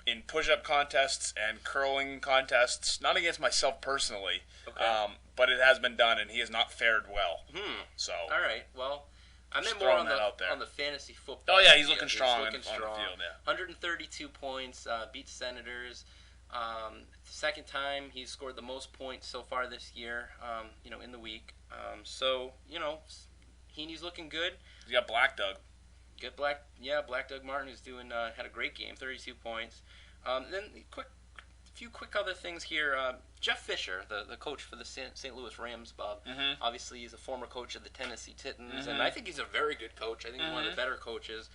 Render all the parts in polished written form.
in push-up contests and curling contests. Not against myself personally, but it has been done, and he has not fared well. So, all right, well, I meant just more on throwing the fantasy football. Oh yeah, he's looking field. strong He's looking on strong. the field. Yeah. 132 points, beat Senators. Second time he's scored the most points so far this year. In the week. So Heaney's looking good. He's got Black Doug. Good Black Doug Martin is doing had a great game, 32 points. Then few quick other things here. Jeff Fisher, the coach for the St. Louis Rams, Bob. Obviously, he's a former coach of the Tennessee Titans, and I think he's a very good coach. I think he's one of the better coaches.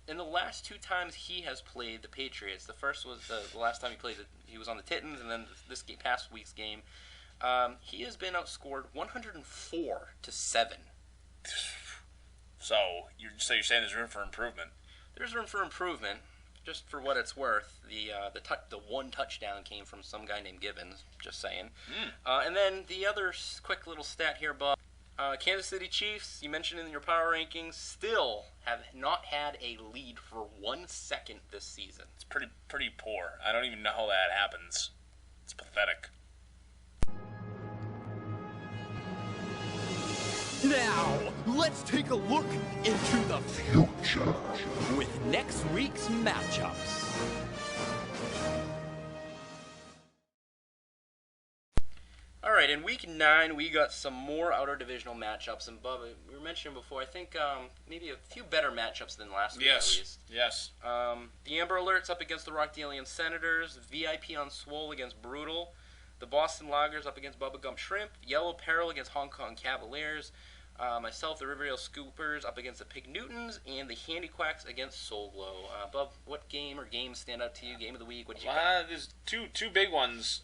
In the last 2 times he has played the Patriots, the first was the last time he played he was on the Titans, and then this past week's game, he has been outscored 104-7. So you're saying there's room for improvement? There's room for improvement. Just for what it's worth, the one touchdown came from some guy named Gibbons. Just saying. And then the other quick little stat here, Bob. Kansas City Chiefs, you mentioned in your power rankings, still have not had a lead for 1 second this season. It's pretty poor. I don't even know how that happens. It's pathetic. Now, let's take a look into the future with next week's matchups. All right, in Week 9, we got some more outer-divisional matchups. And, Bubba, we were mentioning before, I think maybe a few better matchups than last week, at least. Yes. The Amber Alerts up against the Rockdalian Senators. VIP on Swole against Brutal. The Boston Loggers up against Bubblegum Shrimp. Yellow Peril against Hong Kong Cavaliers. Myself, the Riverdale Scoopers, up against the Pig Newtons, and the Handy Quacks against Soul Glow. Bub, what game or games stand out to you? Game of the week? What did you got? There's two big ones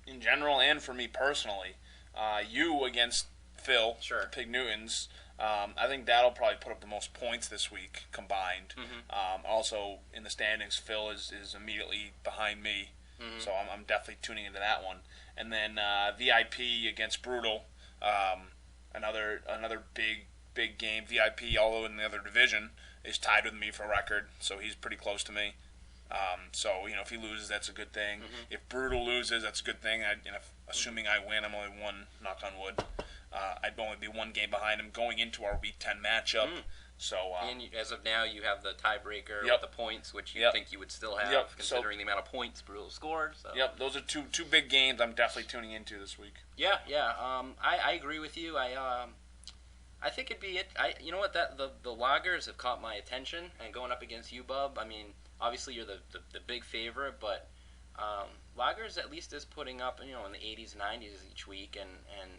in general and for me personally. You against Phil, Sure. the Pig Newtons. I think that'll probably put up the most points this week combined. Also, in the standings, Phil is immediately behind me, so I'm definitely tuning into that one. And then VIP against Brutal. Another big game. VIP, although in the other division, is tied with me for record, so he's pretty close to me. So if he loses, that's a good thing. If Brutal loses, that's a good thing. Assuming I win, I'm only one, knock on wood. I'd only be 1 game behind him going into our Week 10 matchup. So and as of now, you have the tiebreaker with the points, which you think you would still have, considering the amount of points Brutal scored. So. Those are two big games I'm definitely tuning into this week. Yeah. I agree with you. I think it'd be it. You know what? The Loggers have caught my attention, and going up against you, Bub. I mean, obviously you're the big favorite, but Loggers at least is putting up in the 80s, 90s each week, and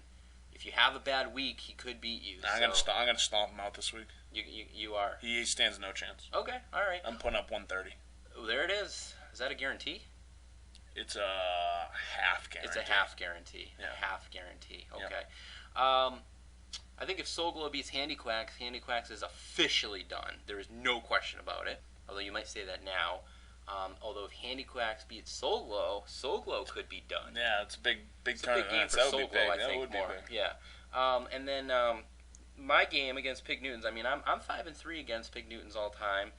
if you have a bad week, he could beat you. I'm gonna stomp him out this week. You are. He stands no chance. Okay, all right. I'm putting up 130. Oh, there it is. Is that a guarantee? It's a half guarantee. It's a half guarantee. Yeah. A half guarantee. Okay. Yep. I think if Soul Glow beats Handy Quacks is officially done. There is no question about it. Although you might say that now. Although if Handy Quacks beats Soul Glow could be done. Yeah, it's a big It's a big game for Soul Glow, I think, more. Yeah. And then my game against Pig Newtons, I mean, I'm 5-3 against Pig Newtons all time.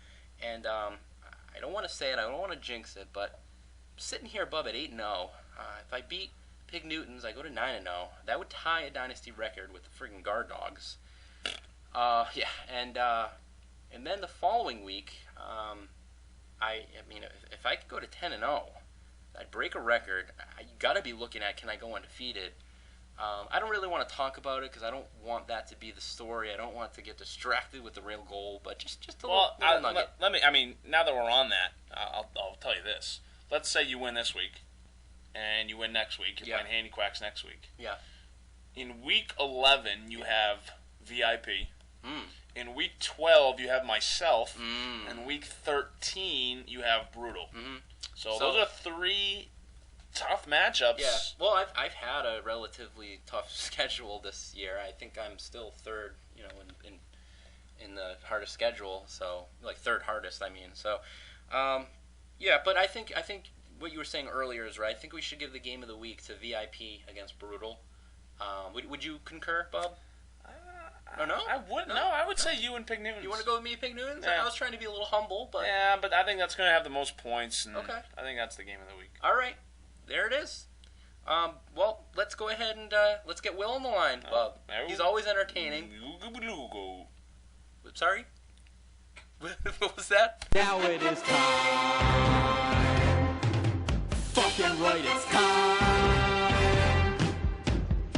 And I don't want to say it, I don't want to jinx it, but I'm sitting here above at 8-0. If I beat Pig Newtons, I go to 9-0. That would tie a Dynasty record with the friggin' Guard Dogs. And then the following week, I mean, if I could go to 10-0, I'd break a record. You got to be looking at, can I go undefeated? I don't really want to talk about it because I don't want that to be the story. I don't want to get distracted with the real goal, but just a little nugget. Now that we're on that, I'll tell you this. Let's say you win this week, and you win next week. You're playing Handy Quacks next week. Yeah. In Week 11, you have VIP. In Week 12, you have myself. In Week 13, you have Brutal. So those are 3 tough matchups. Yeah. Well, I've had a relatively tough schedule this year. I think I'm still third, in the hardest schedule. So like third hardest, I mean. So, but I think what you were saying earlier is right. I think we should give the game of the week to VIP against Brutal. Would you concur, Bob? No? I would. No, I would say you and Pig Newtons. You want to go with me, Pig Newtons? Yeah. I was trying to be a little humble, but yeah, but I think that's going to have the most points. And okay. I think that's the game of the week. All right, there it is. Well, let's go ahead and let's get Will on the line, Bub. He's always entertaining. Sorry? What was that? Now it is time. Fucking right, it's time.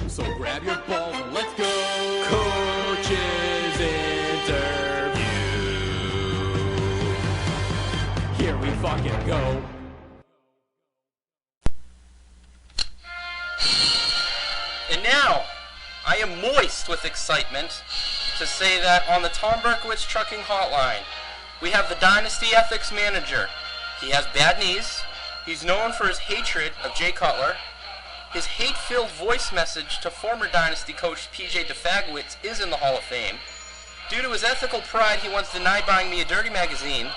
So grab your balls and let's go. Coach's interview. Here we fucking go. And now, I am moist with excitement to say that on the Tom Berkowitz Trucking Hotline, we have the Dynasty Ethics Manager. He has bad knees. He's known for his hatred of Jay Cutler. His hate-filled voice message to former Dynasty coach P.J. Berkowitz is in the Hall of Fame. Due to his ethical pride, he once denied buying me a dirty magazine.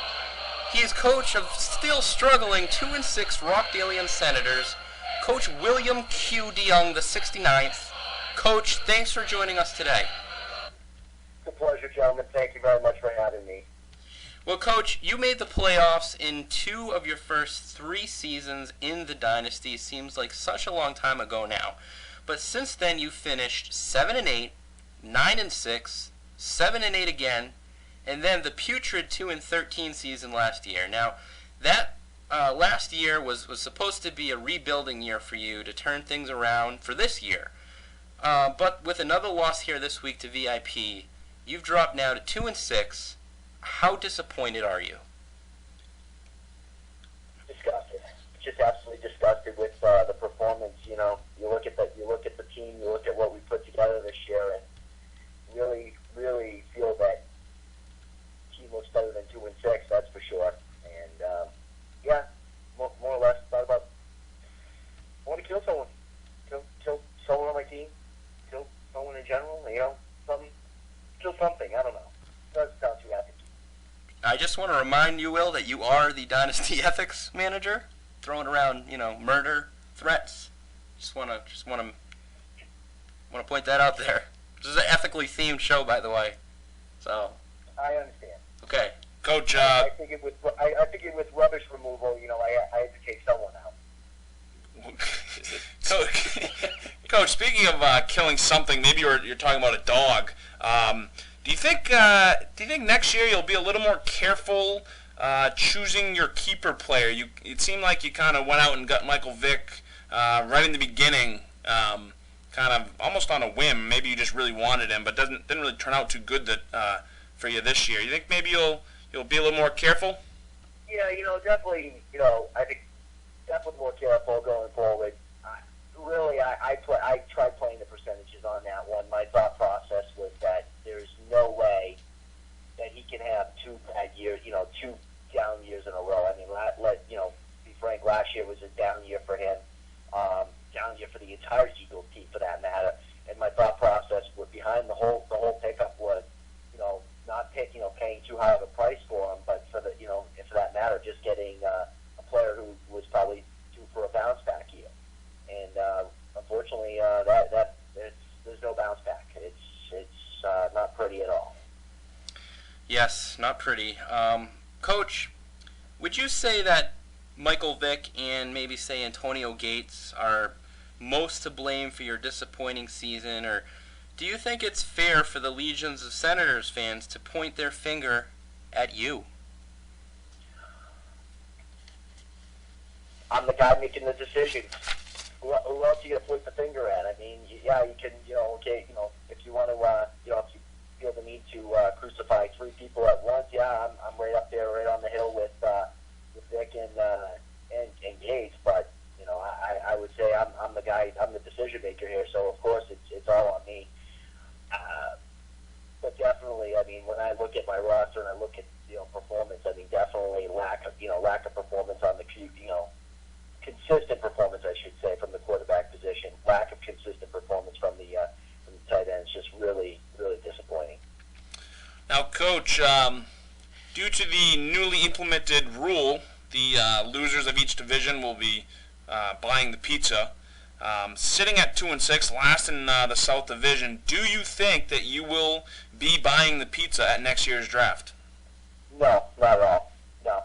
He is coach of still struggling 2-6 Rockdalian Senators, Coach William Q. DeYoung, the 69th. Coach, thanks for joining us today. It's a pleasure, gentlemen. Thank you very much for having me. Well, Coach, you made the playoffs in 2 of your first 3 seasons in the Dynasty. Seems like such a long time ago now. But since then, you finished 7-8, 9-6, 7-8 again, and then the putrid 2-13 season last year. Now, that last year was supposed to be a rebuilding year for you to turn things around for this year. But with another loss here this week to VIP, you've dropped now to 2-6. How disappointed are you? Disgusted. Just absolutely disgusted with the performance. You know, you look at the team, you look at what we put together this year, and really, really feel that team looks better than 2-6. That's for sure. And yeah, more or less thought about I want to kill someone, kill someone on my team, kill someone in general. You know, kill something. I don't know. Doesn't sound too happy. I just want to remind you, Will, that you are the Dynasty Ethics Manager, throwing around, murder threats. Just want to point that out there. This is an ethically themed show, by the way. So. I understand. Okay, Coach. I figured with rubbish removal, I had to take someone out. Coach, speaking of killing something, maybe you're talking about a dog. Do you think next year you'll be a little more careful choosing your keeper player? It seemed like you kind of went out and got Michael Vick right in the beginning, kind of almost on a whim. Maybe you just really wanted him, but didn't really turn out too good for you this year. You think maybe you'll be a little more careful? Yeah, definitely. I think definitely more careful going forward. Really, I tried playing the percentages on that one. My thought process was that there's no way that he can have 2 bad years, 2 down years in a row. I mean, be frank, last year was a down year for him, down year for the entire Eagles team, for that matter. And my thought process behind the whole pickup was, not paying too high of a price for him, but for that matter, just getting a player who was probably due for a bounce back year. And unfortunately, there's no bounce back. It's not pretty at all. Yes, not pretty. Coach, would you say that Michael Vick and maybe say Antonio Gates are most to blame for your disappointing season, or do you think it's fair for the legions of Senators fans to point their finger at you? I'm the guy making the decisions. Who else are you going to point the finger at? I mean, yeah, you can, if you want to, if you feel the need to crucify 3 people at once, yeah, I'm right up there, right on the hill with Vic and Gates. But I would say I'm the guy, I'm the decision maker here. So of course it's all on me. But definitely, I mean, when I look at my roster and I look at performance, I mean, definitely lack of performance on the consistent performance, I should say, from the quarterback position. Lack of consistent performance from the tight ends, just really, really disappointing. Now, Coach, due to the newly implemented rule, the losers of each division will be buying the pizza. Sitting at 2-6, last in the South Division, do you think that you will be buying the pizza at next year's draft? No, not at all. No,